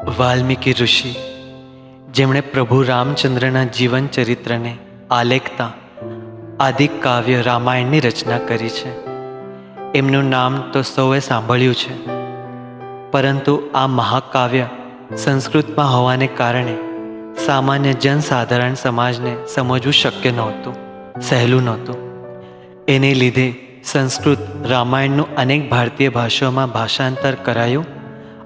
વાલ્મીકી ઋષિ, જેમણે પ્રભુ રામચંદ્રના જીવન ચરિત્રને આલેખતા આદિ કાવ્ય રામાયણની રચના કરી છે. એમનું નામ તો સૌએ સાંભળ્યું છે, પરંતુ આ મહાકાવ્ય સંસ્કૃતમાં હોવાને કારણે સામાન્ય જનસાધારણ સમાજને સમજવું શક્ય નહોતું, સહેલું નહોતું. એને લીધે સંસ્કૃત રામાયણનું અનેક ભારતીય ભાષાઓમાં ભાષાંતર કરાયું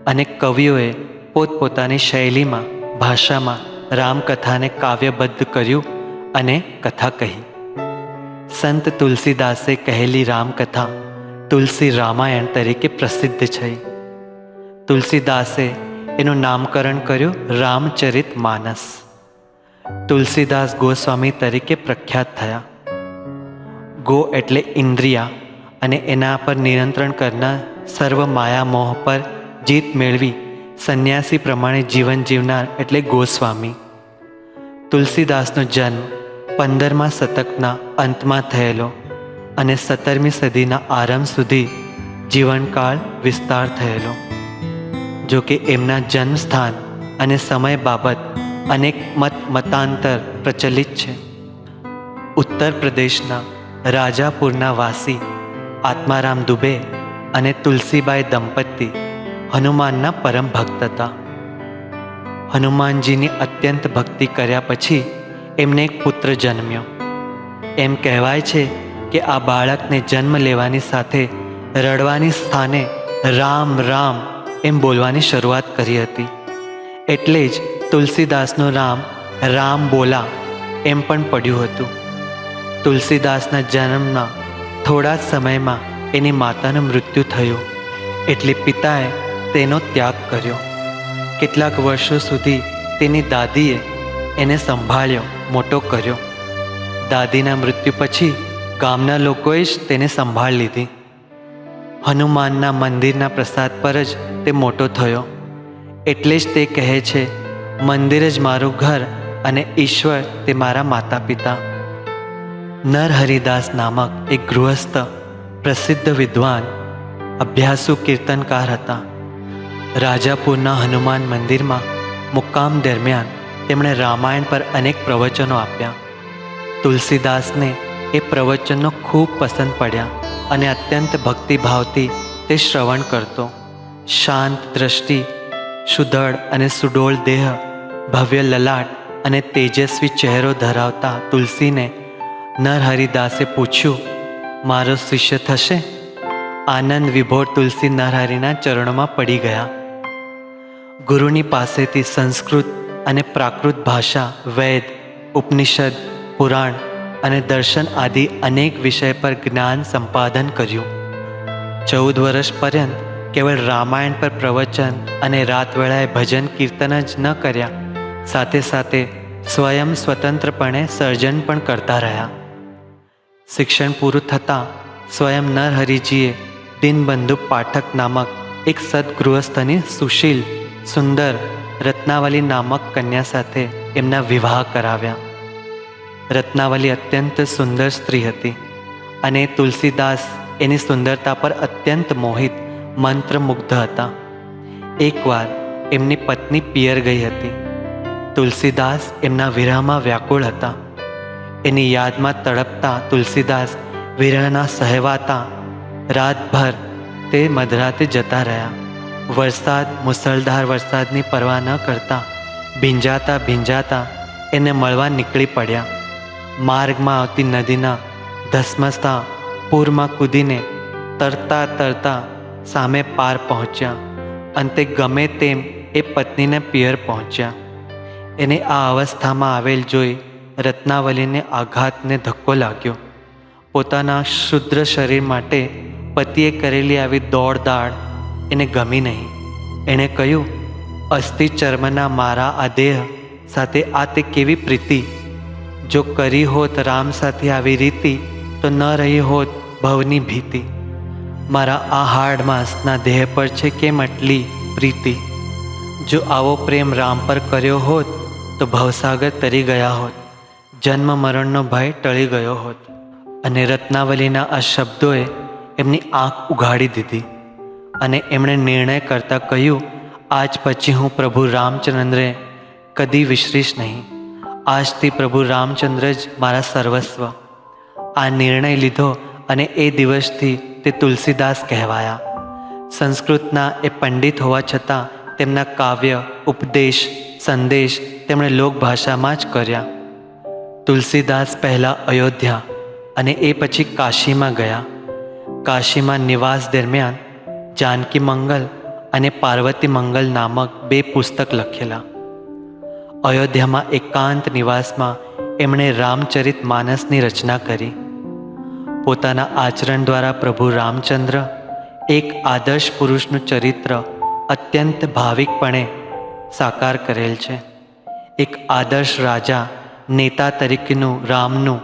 અને કવિઓએ પોતપોતાની શૈલીમાં ભાષામાં રામકથાને કાવ્યબદ્ધ કર્યું અને કથા કહી. સંત તુલસીદાસે કહેલી રામકથા તુલસી રામાયણ તરીકે પ્રસિદ્ધ છે. તુલસીદાસે એનું નામકરણ કર્યું રામચરિત માનસ. તુલસીદાસ ગોસ્વામી તરીકે પ્રખ્યાત થયા. ગો એટલે ઇન્દ્રિયા અને એના પર નિયંત્રણ કરનાર, સર્વ માયા મોહ પર જીત મેળવી સંન્યાસી પ્રમાણે જીવન જીવનાર એટલે ગોસ્વામી. તુલસીદાસનો જન્મ 15મા શતકના અંતમાં થયેલો અને 17મી સદીના આરંભ સુધી જીવનકાળ વિસ્તાર થયેલો. જો કે એમના જન્મસ્થાન અને સમય બાબત અનેક મતાંતર પ્રચલિત છે. ઉત્તર પ્રદેશના રાજાપુરના વાસી આત્મારામ દુબે અને તુલસીબાઈ દંપતી હનુમાનના પરમ ભક્ત હતા. હનુમાનજીની અત્યંત ભક્તિ કર્યા પછી એમને એક પુત્ર જન્મ્યો. એમ કહેવાય છે કે આ બાળકને જન્મ લેવાની સાથે રડવાની સ્થાને રામ રામ એમ બોલવાની શરૂઆત કરી હતી. એટલે જ તુલસીદાસનું નામ રામ બોલા એમ પણ પડ્યું હતું. તુલસીદાસના જન્મના થોડા જ સમયમાં એની માતાનું મૃત્યુ થયું, એટલે પિતાએ તેનો ત્યાગ કર્યો. કેટલાક વર્ષો સુધી તેની દાદીએ એને સંભાળ્યો, મોટો કર્યો. દાદીના મૃત્યુ પછી ગામના લોકોએ જ તેને સંભાળ લીધી. હનુમાનના મંદિરના પ્રસાદ પર જ તે મોટો થયો. એટલે જ તે કહે છે, મંદિર જ મારું ઘર અને ઈશ્વર તે મારા માતા પિતા. નરહરિદાસ નામક એક ગૃહસ્થ પ્રસિદ્ધ વિદ્વાન અભ્યાસુ કીર્તનકાર હતા. રાજાપુરના હનુમાન મંદિરમાં મુક્કામ દરમિયાન તેમણે રામાયણ પર અનેક પ્રવચનો આપ્યા. તુલસીદાસને એ પ્રવચનો ખૂબ પસંદ પડ્યા અને અત્યંત ભક્તિભાવથી તે શ્રવણ કરતો. શાંત દ્રષ્ટિ, સુદળ અને સુડોળ દેહ, ભવ્ય લલાટ અને તેજસ્વી ચહેરો ધરાવતા તુલસીને નરહરિદાસે પૂછ્યું, મારો શિષ્ય થશે? આનંદ વિભોર તુલસી નરહરિના ચરણોમાં પડી ગયા. ગુરુની પાસેથી સંસ્કૃત અને પ્રાકૃત ભાષા, વેદ, ઉપનિષદ, પુરાણ અને દર્શન આદિ અનેક વિષય પર જ્ઞાન સંપાદન કર્યું. 14 વર્ષ પર્યંત કેવળ રામાયણ પર પ્રવચન અને રાતવેળાએ ભજન કીર્તન જ ન કર્યા, સાથે સાથે સ્વયં સ્વતંત્રપણે સર્જન પણ કરતા રહ્યા. શિક્ષણ પૂરું થતાં સ્વયં નરહરિજીએ દીનબંધુ પાઠક નામક એક સદગૃહસ્થની સુશીલ, સુંદર રત્નાવલી નામક કન્યા સાથે એમના વિવાહ કરાવ્યા. રત્નાવલી અત્યંત સુંદર સ્ત્રી હતી અને તુલસીદાસ એની સુંદરતા પર અત્યંત મોહિત, મંત્રમુગ્ધ હતા. એકવાર એમની પત્ની પિયર ગઈ હતી. તુલસીદાસ એમના વિરહમાં વ્યાકુળ હતા. એની યાદમાં તડપતા તુલસીદાસ વિરહના સહેવાતા રાતભર તે મધરાતે જતા રહ્યા. મુસળધાર વરસાદની પરવા ન કરતા ભીંજાતા ભીંજાતા એને મળવા નીકળી પડ્યા. માર્ગમાં આવતી નદીના ધસમસતા પૂરમાં કૂદીને તરતા તરતા સામે પાર પહોંચ્યા. અંતે ગમે તેમ એ પત્નીને પિયર પહોંચ્યા. એને આ અવસ્થામાં આવેલ જોઈ રત્નાવલીને આઘાતને ધક્કો લાગ્યો. પોતાના શુદ્ર શરીર માટે પતિએ કરેલી આવી દોડદાડ એને ગમી નહીં. એણે કહ્યું, અસ્થિ ચર્મના મારા આ દેહ સાથે આ તે કેવી પ્રીતિ! જો કરી હોત રામ સાથે આવી રીતિ, તો ન રહી હોત ભવની ભીતિ. મારા આ હાડ માંસના દેહ પર છે કેમ આટલી પ્રીતિ! જો આવો પ્રેમ રામ પર કર્યો હોત તો ભવસાગર તરી ગયા હોત, જન્મ મરણનો ભય ટળી ગયો હોત. અને રત્નાવલીના આ શબ્દોએ એમની આંખ ઉઘાડી દીધી અને એમણે નિર્ણય કરતાં કહ્યું, આજ પછી હું પ્રભુ રામચંદ્રને કદી વિસરીશ નહીં. આજથી પ્રભુ રામચંદ્ર જ મારા સર્વસ્વ. આ નિર્ણય લીધો અને એ દિવસથી તે તુલસીદાસ કહેવાયા. સંસ્કૃતના એ પંડિત હોવા છતાં તેમના કાવ્ય, ઉપદેશ, સંદેશ તેમણે લોકભાષામાં જ કર્યા. તુલસીદાસ પહેલાં અયોધ્યા અને એ પછી કાશીમાં ગયા. કાશીમાં નિવાસ દરમિયાન જાનકી મંગલ અને પાર્વતી મંગલ નામક 2 પુસ્તક લખેલા. અયોધ્યામાં એકાંત નિવાસમાં એમણે રામચરિત માનસની રચના કરી. પોતાના આચરણ દ્વારા પ્રભુ રામચંદ્ર એક આદર્શ પુરુષનું ચરિત્ર અત્યંત ભાવિકપણે સાકાર કરેલ છે. એક આદર્શ રાજા, નેતા તરીકેનું રામનું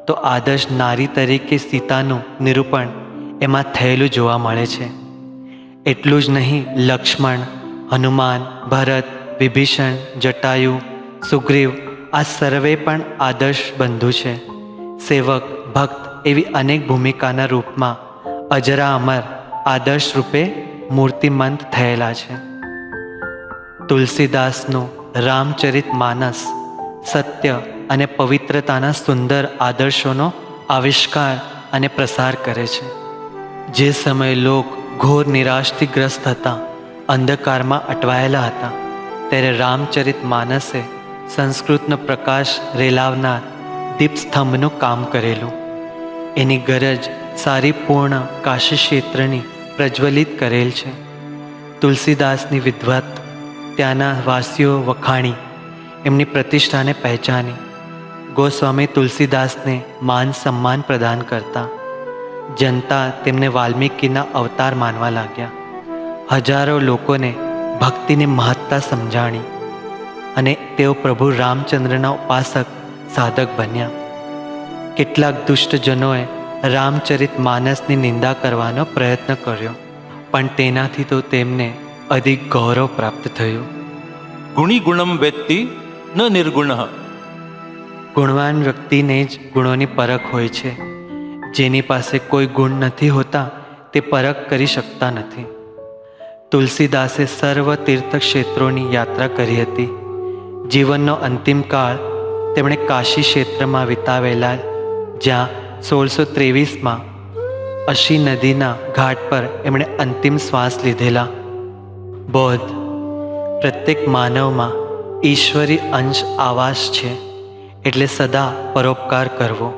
તો આદર્શ નારી તરીકે સીતાનું નિરૂપણ એમાં થયેલું જોવા મળે છે. એટલું જ નહીં, લક્ષ્મણ, હનુમાન, ભરત, વિભીષણ, જટાયુ, સુગ્રીવ આ સર્વે પણ આદર્શ બંધુ છે. સેવક, ભક્ત એવી અનેક ભૂમિકાના રૂપમાં અજરા અમર આદર્શ રૂપે મૂર્તિમંત થયેલા છે. તુલસીદાસનું રામચરિત માનસ સત્ય અને પવિત્રતાના સુંદર આદર્શોનો આવિષ્કાર અને પ્રસાર કરે છે. જે સમયે લોક ઘોર નિરાશથી ગ્રસ્ત હતા, અંધકારમાં અટવાયેલા હતા, ત્યારે રામચરિત માનસે સંસ્કૃતનો પ્રકાશ રેલાવનાર દીપસ્તંભનું કામ કરેલું. એની ગરજ સારી પૂર્ણ કાશી ક્ષેત્રની પ્રજ્વલિત કરેલ છે. તુલસીદાસની વિદ્વત ત્યાંના વાસીઓ વખાણી, એમની પ્રતિષ્ઠાને પહેચાની. ગોસ્વામી તુલસીદાસને માન સન્માન પ્રદાન કરતા. જનતા તેમને વાલ્મીકીના અવતાર માનવા લાગ્યા. હજારો લોકોને ભક્તિની મહત્તા સમજાણી અને તેઓ પ્રભુ રામચંદ્રના ઉપાસક સાધક બન્યા. કેટલાક દુષ્ટજનોએ રામચરિત માનસની નિંદા કરવાનો પ્રયત્ન કર્યો, પણ તેનાથી તો તેમને અધિક ગૌરવ પ્રાપ્ત થયું. ગુણી ગુણમ વેત્તિ ન નિર્ગુણઃ. ગુણવાન વ્યક્તિને જ ગુણોની પરખ હોય છે. જેની પાસે કોઈ ગુણ નથી હોતા તે પરખ કરી શકતા નથી. તુલસીદાસે સર્વ તીર્થક્ષેત્રોની યાત્રા કરી હતી. જીવનનો અંતિમ કાળ તેમણે કાશી ક્ષેત્રમાં વિતાવેલા, જ્યાં 1623માં અશી નદીના ઘાટ પર એમણે અંતિમ શ્વાસ લીધેલા. બોધ: પ્રત્યેક માનવમાં ઈશ્વરી અંશ આવાસ છે, એટલે સદા પરોપકાર કરવો.